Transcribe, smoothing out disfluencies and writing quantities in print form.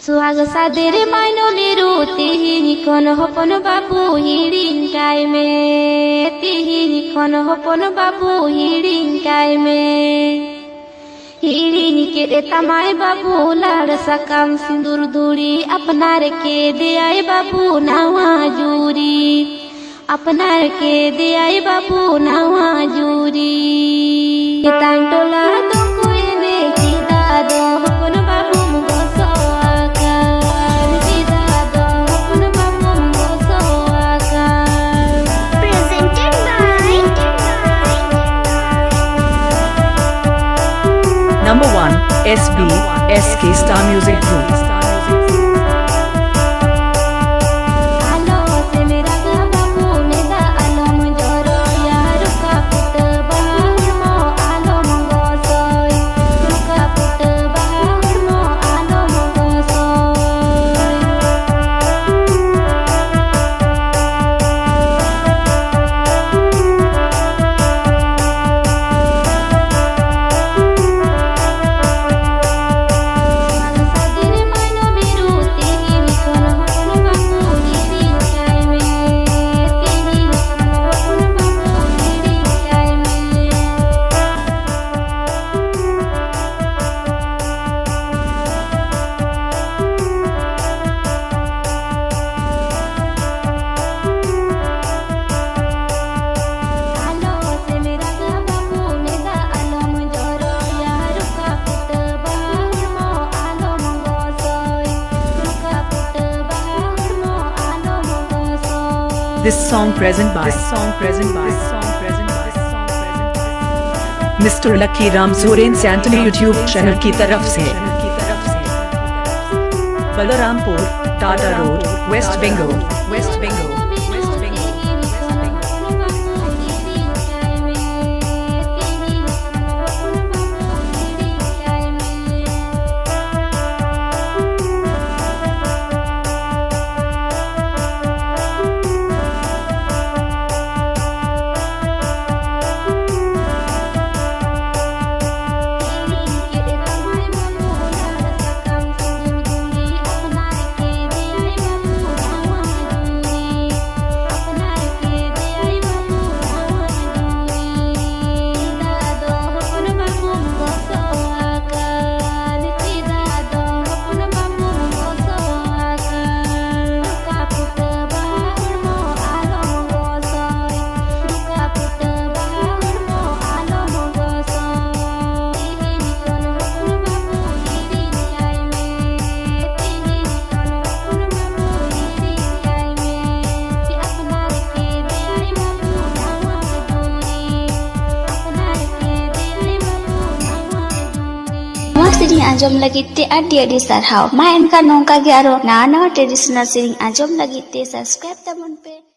सुहाग सादेर माइनोली रुतिहिनी कोन हपन बाबू हिडिन कायमे तिहिनी कोन हपन बाबू हिडिन कायमे हिडिन के तमाय बाबू लाड़ सकाम सिंदूर दूरी अपनार के दे आए बाबू नावा जूरी अपनार के दे आए बाबू नावा जूरी तांटोला तो कोई ने किदा दो हपन बाबू मुगो आकार किदा दो हपन बाबू मुगो आकार। Presented by Number 1 SB SK Star Music Group. This song present by Mr. Lucky Ram Soren Santali YouTube channel की तरफ से Balrampur Tata road West Bengal Sering anjom lagi te adi sarhau. Ma enka nongka ge aro na traditional sering anjom lagi te subscribe tabon pe.